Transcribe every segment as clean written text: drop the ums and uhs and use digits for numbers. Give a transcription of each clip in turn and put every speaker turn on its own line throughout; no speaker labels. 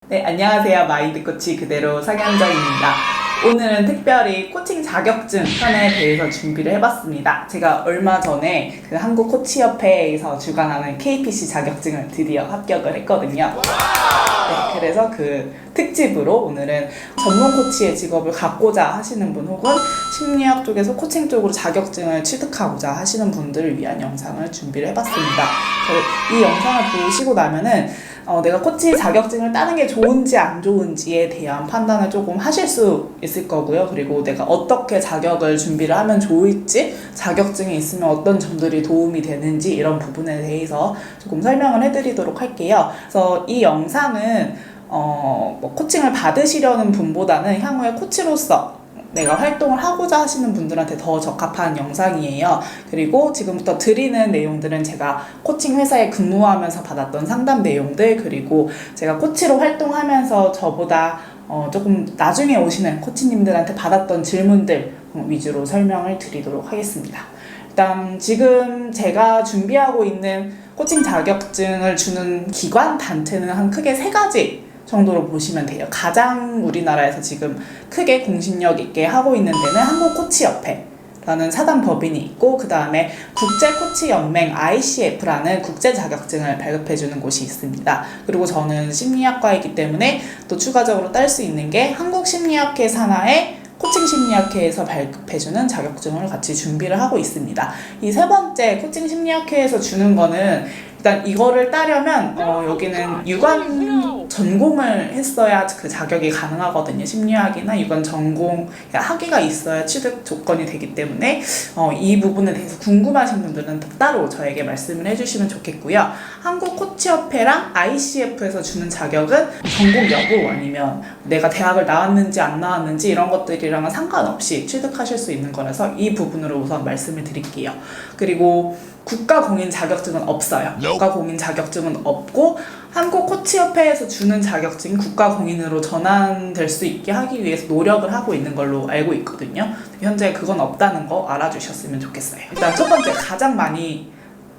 네, 안녕하세요. 마인드 코치 그대로 상현정입니다. 오늘은 특별히 코칭 자격증 편에 대해서 준비를 해봤습니다. 제가 얼마 전에 그 한국코치협회에서 주관하는 KPC 자격증을 드디어 합격을 했거든요. 네, 그래서 그 특집으로 오늘은 전문 코치의 직업을 갖고자 하시는 분 혹은 심리학 쪽에서 코칭 쪽으로 자격증을 취득하고자 하시는 분들을 위한 영상을 준비를 해봤습니다. 이 영상을 보시고 나면은 내가 코치 자격증을 따는 게 좋은지 안 좋은지에 대한 판단을 조금 하실 수 있을 거고요. 그리고 내가 어떻게 자격을 준비를 하면 좋을지, 자격증이 있으면 어떤 점들이 도움이 되는지 이런 부분에 대해서 조금 설명을 해드리도록 할게요. 그래서 이 영상은 뭐 코칭을 받으시려는 분보다는 향후에 코치로서 내가 활동을 하고자 하시는 분들한테 더 적합한 영상이에요. 그리고 지금부터 드리는 내용들은 제가 코칭 회사에 근무하면서 받았던 상담 내용들, 그리고 제가 코치로 활동하면서 저보다 조금 나중에 오시는 코치님들한테 받았던 질문들 위주로 설명을 드리도록 하겠습니다. 일단 지금 제가 준비하고 있는 코칭 자격증을 주는 기관, 단체는 한 크게 3가지 정도로 보시면 돼요. 가장 우리나라에서 지금 크게 공신력 있게 하고 있는 데는 한국코치협회라는 사단법인이 있고, 그 다음에 국제코치연맹 ICF라는 국제 자격증을 발급해주는 곳이 있습니다. 그리고 저는 심리학과이기 때문에 또 추가적으로 딸 수 있는 게 한국심리학회 산하의 코칭심리학회에서 발급해주는 자격증을 같이 준비를 하고 있습니다. 이 3번째 코칭심리학회에서 주는 거는 일단 이거를 따려면 여기는 유관 전공을 했어야 그 자격이 가능하거든요. 심리학이나 유관 전공 학위가 있어야 취득 조건이 되기 때문에 이 부분에 대해서 궁금하신 분들은 따로 저에게 말씀을 해주시면 좋겠고요. 한국코치협회랑 ICF에서 주는 자격은 전공 여부 아니면 내가 대학을 나왔는지 안 나왔는지 이런 것들이랑은 상관없이 취득하실 수 있는 거라서 이 부분으로 우선 말씀을 드릴게요. 그리고 국가공인 자격증은 없어요. 국가공인 자격증은 없고 한국코치협회에서 주는 자격증이 국가공인으로 전환될 수 있게 하기 위해서 노력을 하고 있는 걸로 알고 있거든요. 현재 그건 없다는 거 알아주셨으면 좋겠어요. 일단 첫 번째 가장 많이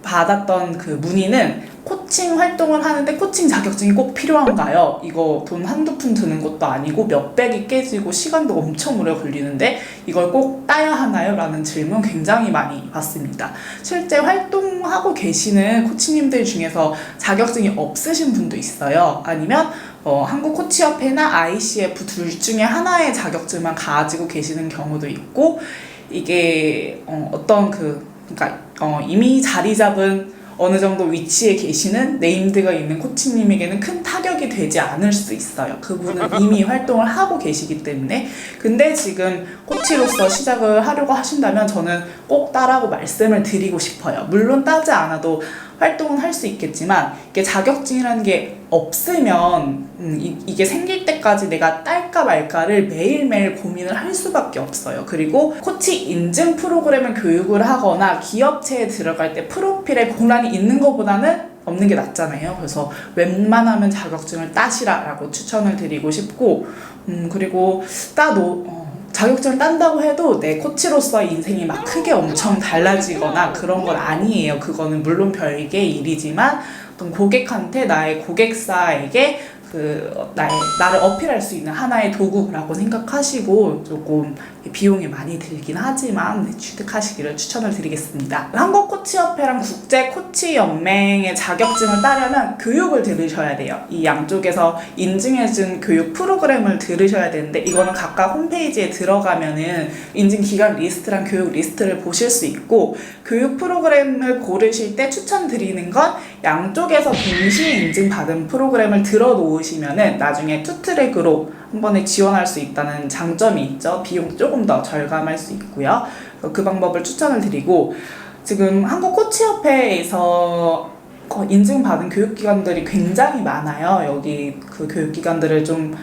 받았던 그 문의는 코칭 활동을 하는데 코칭 자격증이 꼭 필요한가요? 이거 돈 한두 푼 드는 것도 아니고 몇백이 깨지고 시간도 엄청 오래 걸리는데 이걸 꼭 따야 하나요? 라는 질문 굉장히 많이 받습니다. 실제 활동하고 계시는 코치님들 중에서 자격증이 없으신 분도 있어요. 아니면 한국코치협회나 ICF 둘 중에 하나의 자격증만 가지고 계시는 경우도 있고, 이게 그러니까 이미 자리 잡은 어느 정도 위치에 계시는 네임드가 있는 코치님에게는 큰 타격이 되지 않을 수 있어요. 그분은 이미 활동을 하고 계시기 때문에. 근데 지금 코치로서 시작을 하려고 하신다면 저는 꼭 따라고 말씀을 드리고 싶어요. 물론 따지 않아도 활동은 할 수 있겠지만 이게 자격증이라는 게 없으면 이게 생길 때까지 내가 딸까 말까를 매일매일 고민을 할 수밖에 없어요. 그리고 코치 인증 프로그램을 교육을 하거나 기업체에 들어갈 때 프로필에 고난이 있는 것보다는 없는 게 낫잖아요. 그래서 웬만하면 자격증을 따시라라고 추천을 드리고 싶고, 그리고 자격증을 딴다고 해도 내 코치로서의 인생이 막 크게 엄청 달라지거나 그런 건 아니에요. 그거는 물론 별개의 일이지만 어떤 고객한테, 나의 고객사에게 나를 어필할 수 있는 하나의 도구라고 생각하시고, 조금 비용이 많이 들긴 하지만 취득하시기를 추천을 드리겠습니다. 한국코치협회랑 국제코치연맹의 자격증을 따려면 교육을 들으셔야 돼요. 이 양쪽에서 인증해준 교육 프로그램을 들으셔야 되는데, 이거는 각각 홈페이지에 들어가면은 인증기관 리스트랑 교육 리스트를 보실 수 있고, 교육 프로그램을 고르실 때 추천드리는 건 양쪽에서 동시에 인증받은 프로그램을 들어놓으시면은 나중에 투트랙으로 한 번에 지원할 수 있다는 장점이 있죠. 비용 조금 더 절감할 수 있고요. 그 방법을 추천을 드리고, 지금 한국코치협회에서 인증받은 교육기관들이 굉장히 많아요. 여기 그 교육기관들을 좀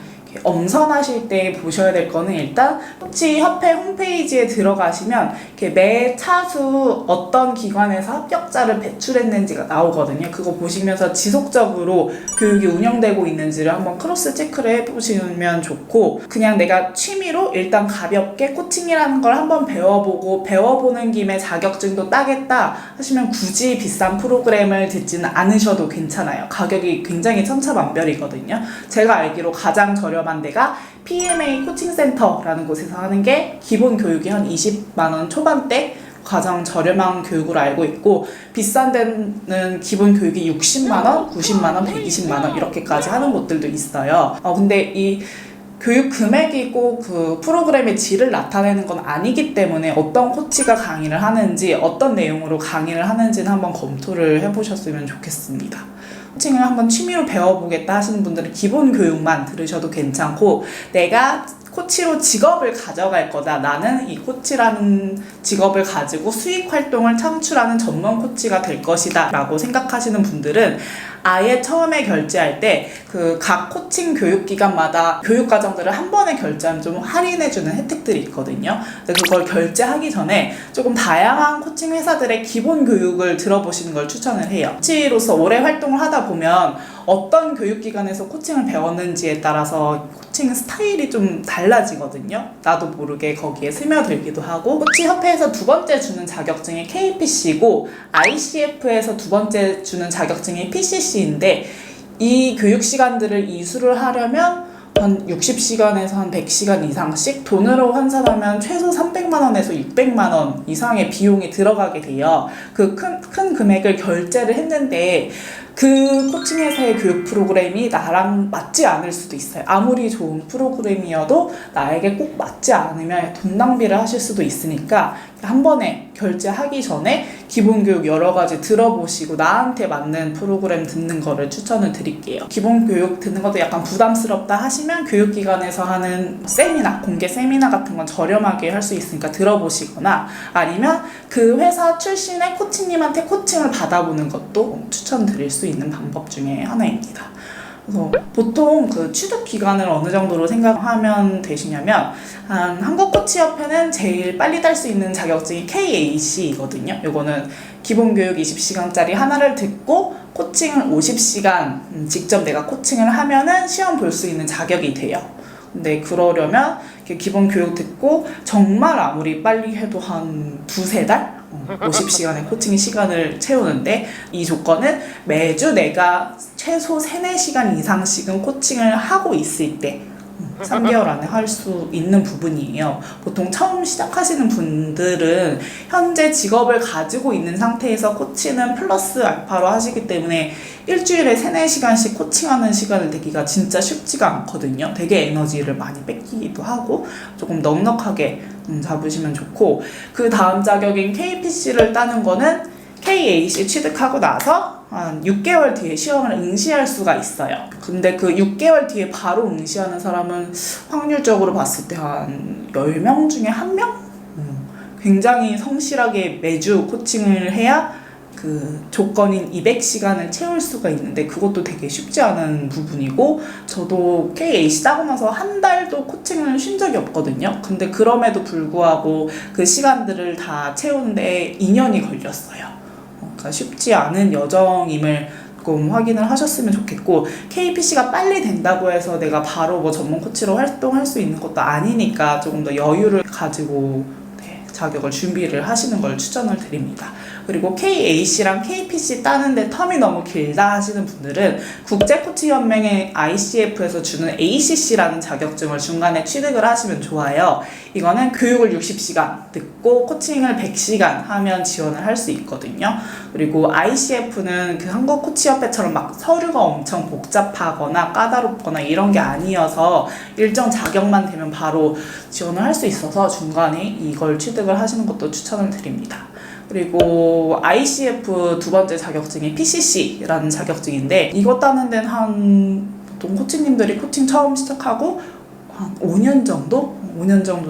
엄선하실 때 보셔야 될 거는 일단 코치협회 홈페이지에 들어가시면 이렇게 매 차수 어떤 기관에서 합격자를 배출했는지가 나오거든요. 그거 보시면서 지속적으로 교육이 운영되고 있는지를 한번 크로스 체크를 해보시면 좋고, 그냥 내가 취미로 일단 가볍게 코칭이라는 걸 한번 배워보고 배워보는 김에 자격증도 따겠다 하시면 굳이 비싼 프로그램을 듣지는 않으셔도 괜찮아요. 가격이 굉장히 천차만별이거든요. 제가 알기로 가장 저렴한 데가 PMA 코칭센터라는 곳에서 하는 게 기본 교육이 한 20만원 초반대 가장 저렴한 교육으로 알고 있고, 비싼 데는 기본 교육이 60만원, 90만원, 120만원 이렇게까지 하는 곳들도 있어요. 근데 이 교육 금액이 꼭 그 프로그램의 질을 나타내는 건 아니기 때문에 어떤 코치가 강의를 하는지, 어떤 내용으로 강의를 하는지는 한번 검토를 해보셨으면 좋겠습니다. 코칭을 한번 취미로 배워보겠다 하시는 분들은 기본 교육만 들으셔도 괜찮고, 내가 코치로 직업을 가져갈 거다, 나는 이 코치라는 직업을 가지고 수익 활동을 창출하는 전문 코치가 될 것이다 라고 생각하시는 분들은 아예 처음에 결제할 때 그 각 코칭 교육기관마다 교육과정들을 한 번에 결제하면 좀 할인해주는 혜택들이 있거든요. 근데 그걸 결제하기 전에 조금 다양한 코칭 회사들의 기본 교육을 들어보시는 걸 추천을 해요. 코치로서 오래 활동을 하다 보면 어떤 교육기관에서 코칭을 배웠는지에 따라서 코칭 스타일이 좀 달라지거든요. 나도 모르게 거기에 스며들기도 하고, 코치협회에서 두 번째 주는 자격증이 KPC고 ICF에서 두 번째 주는 자격증이 PCC인데, 이 교육 시간들을 이수를 하려면 한 60시간에서 한 100시간 이상씩 돈으로 환산하면 최소 300만원에서 600만원 이상의 비용이 들어가게 돼요. 그 큰 금액을 결제를 했는데 그 코칭 회사의 교육 프로그램이 나랑 맞지 않을 수도 있어요. 아무리 좋은 프로그램이어도 나에게 꼭 맞지 않으면 돈 낭비를 하실 수도 있으니까 한 번에 결제하기 전에 기본 교육 여러 가지 들어보시고 나한테 맞는 프로그램 듣는 거를 추천을 드릴게요. 기본 교육 듣는 것도 약간 부담스럽다 하시면 교육기관에서 하는 세미나, 공개 세미나 같은 건 저렴하게 할 수 있으니까 들어보시거나, 아니면 그 회사 출신의 코치님한테 코칭을 받아보는 것도 추천드릴 수 있는 방법 중에 하나입니다. 그래서 보통 그 취득 기간을 어느 정도로 생각하면 되시냐면, 한국코치협회는 제일 빨리 딸 수 있는 자격증이 KAC이거든요. 요거는 기본교육 20시간짜리 하나를 듣고 코칭을 50시간 직접 내가 코칭을 하면은 시험 볼 수 있는 자격이 돼요. 근데 그러려면 기본 교육 듣고 정말 아무리 빨리 해도 한 두세 달? 50시간의 코칭 시간을 채우는데, 이 조건은 매주 내가 최소 3-4시간 이상씩은 코칭을 하고 있을 때 3개월 안에 할 수 있는 부분이에요. 보통 처음 시작하시는 분들은 현재 직업을 가지고 있는 상태에서 코치는 플러스 알파로 하시기 때문에 일주일에 3-4시간씩 코칭하는 시간을 내기가 진짜 쉽지가 않거든요. 되게 에너지를 많이 뺏기기도 하고, 조금 넉넉하게 잡으시면 좋고, 그 다음 자격인 KPC를 따는 거는 KAC 취득하고 나서 한 6개월 뒤에 시험을 응시할 수가 있어요. 근데 그 6개월 뒤에 바로 응시하는 사람은 확률적으로 봤을 때 한 10명 중에 1명? 굉장히 성실하게 매주 코칭을 해야 그 조건인 200시간을 채울 수가 있는데, 그것도 되게 쉽지 않은 부분이고, 저도 KAC 따고 나서 한 달도 코칭을 쉰 적이 없거든요. 근데 그럼에도 불구하고 그 시간들을 다 채우는데 2년이 걸렸어요. 그러니까 쉽지 않은 여정임을 조금 확인을 하셨으면 좋겠고, KPC가 빨리 된다고 해서 내가 바로 뭐 전문 코치로 활동할 수 있는 것도 아니니까 조금 더 여유를 가지고 자격을 준비를 하시는 걸 추천을 드립니다. 그리고 KAC랑 KPC 따는데 텀이 너무 길다 하시는 분들은 국제코치연맹의 ICF에서 주는 ACC라는 자격증을 중간에 취득을 하시면 좋아요. 이거는 교육을 60시간 듣고 코칭을 100시간 하면 지원을 할 수 있거든요. 그리고 ICF는 그 한국코치협회처럼 막 서류가 엄청 복잡하거나 까다롭거나 이런 게 아니어서 일정 자격만 되면 바로 지원을 할 수 있어서 중간에 이걸 취득을 하시는 것도 추천을 드립니다. 그리고 ICF 두 번째 자격증이 PCC라는 자격증인데, 이거 따는 데는 보통 코치님들이 코칭 처음 시작하고 한 5년 정도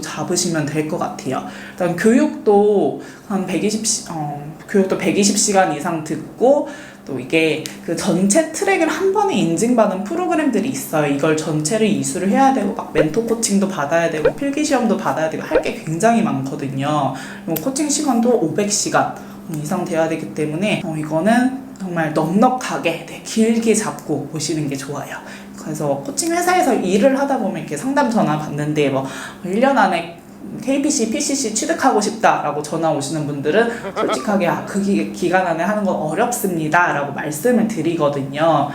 잡으시면 될 것 같아요. 일단 교육도 한 120시간 이상 듣고 또 이게 그 전체 트랙을 한 번에 인증받은 프로그램들이 있어요. 이걸 전체를 이수를 해야 되고 막 멘토 코칭도 받아야 되고 필기 시험도 받아야 되고 할 게 굉장히 많거든요. 그리고 코칭 시간도 500시간 이상 돼야 되기 때문에 이거는 정말 넉넉하게 길게 잡고 보시는 게 좋아요. 그래서 코칭 회사에서 일을 하다 보면 이렇게 상담 전화 받는데 뭐 1년 안에 KPC, PCC 취득하고 싶다라고 전화 오시는 분들은 솔직하게 그 기간 안에 하는 건 어렵습니다 라고 말씀을 드리거든요.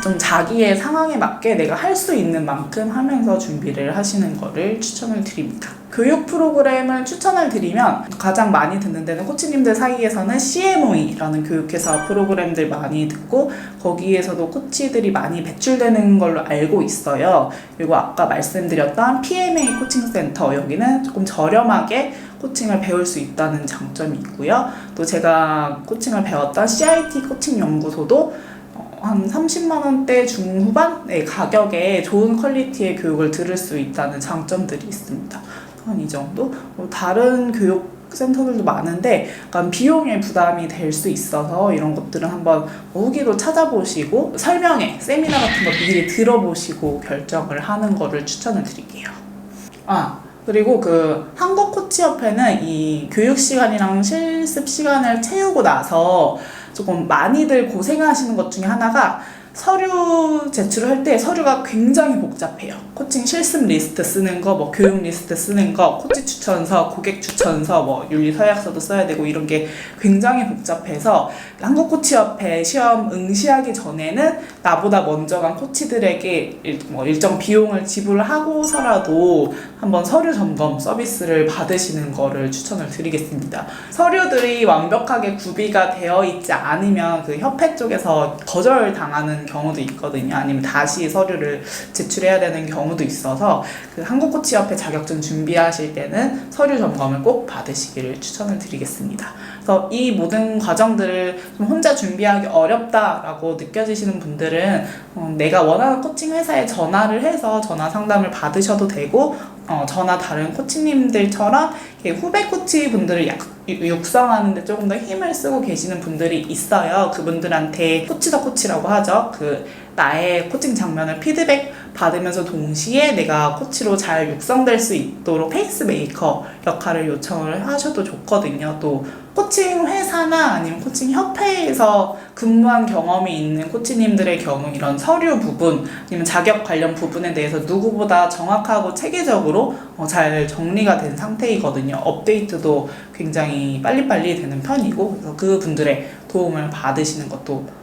좀 자기의 상황에 맞게 내가 할 수 있는 만큼 하면서 준비를 하시는 거를 추천을 드립니다. 교육 프로그램을 추천을 드리면 가장 많이 듣는 데는 코치님들 사이에서는 CMOE라는 교육회사 프로그램들 많이 듣고 거기에서도 코치들이 많이 배출되는 걸로 알고 있어요. 그리고 아까 말씀드렸던 PMA 코칭센터, 여기는 조금 저렴하게 코칭을 배울 수 있다는 장점이 있고요. 또 제가 코칭을 배웠던 CIT 코칭 연구소도 한 30만 원대 중후반의 가격에 좋은 퀄리티의 교육을 들을 수 있다는 장점들이 있습니다. 한 이 정도? 다른 교육 센터들도 많은데 약간 비용의 부담이 될 수 있어서 이런 것들은 한번 후기도 찾아보시고 설명회, 세미나 같은 거 미리 들어보시고 결정을 하는 거를 추천을 드릴게요. 그리고 그 한국코치협회는 이 교육 시간이랑 실습 시간을 채우고 나서 조금 많이들 고생하시는 것 중에 하나가 서류 제출을 할 때 서류가 굉장히 복잡해요. 코칭 실습 리스트 쓰는 거, 뭐 교육 리스트 쓰는 거, 코치 추천서, 고객 추천서, 뭐 윤리 서약서도 써야 되고 이런 게 굉장히 복잡해서 한국코치협회 시험 응시하기 전에는 나보다 먼저 간 코치들에게 일정 비용을 지불하고서라도 한번 서류 점검 서비스를 받으시는 거를 추천을 드리겠습니다. 서류들이 완벽하게 구비가 되어 있지 않으면 그 협회 쪽에서 거절당하는 경우도 있거든요. 아니면 다시 서류를 제출해야 되는 경우도 있어서 그 한국코치협회 자격증 준비하실 때는 서류 점검을 꼭 받으시기를 추천을 드리겠습니다. 그래서 이 모든 과정들을 좀 혼자 준비하기 어렵다라고 느껴지시는 분들은 내가 원하는 코칭 회사에 전화를 해서 전화 상담을 받으셔도 되고 저나 다른 코치님들처럼 후배 코치 분들을 육성하는데 조금 더 힘을 쓰고 계시는 분들이 있어요. 그분들한테 코치 더 코치라고 하죠. 나의 코칭 장면을 피드백 받으면서 동시에 내가 코치로 잘 육성될 수 있도록 페이스메이커 역할을 요청을 하셔도 좋거든요. 또 코칭 회사나 아니면 코칭 협회에서 근무한 경험이 있는 코치님들의 경우 이런 서류 부분 아니면 자격 관련 부분에 대해서 누구보다 정확하고 체계적으로 잘 정리가 된 상태이거든요. 업데이트도 굉장히 빨리빨리 되는 편이고 그래서 그분들의 도움을 받으시는 것도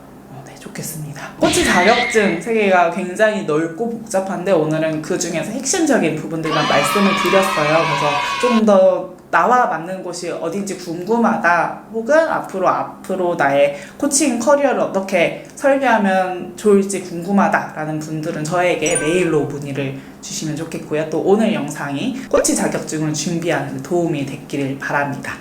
좋겠습니다. 코치 자격증 세계가 굉장히 넓고 복잡한데 오늘은 그 중에서 핵심적인 부분들만 말씀을 드렸어요. 그래서 조금 더 나와 맞는 곳이 어딘지 궁금하다 혹은 앞으로 나의 코칭 커리어를 어떻게 설계하면 좋을지 궁금하다라는 분들은 저에게 메일로 문의를 주시면 좋겠고요. 또 오늘 영상이 코치 자격증을 준비하는 데 도움이 됐기를 바랍니다.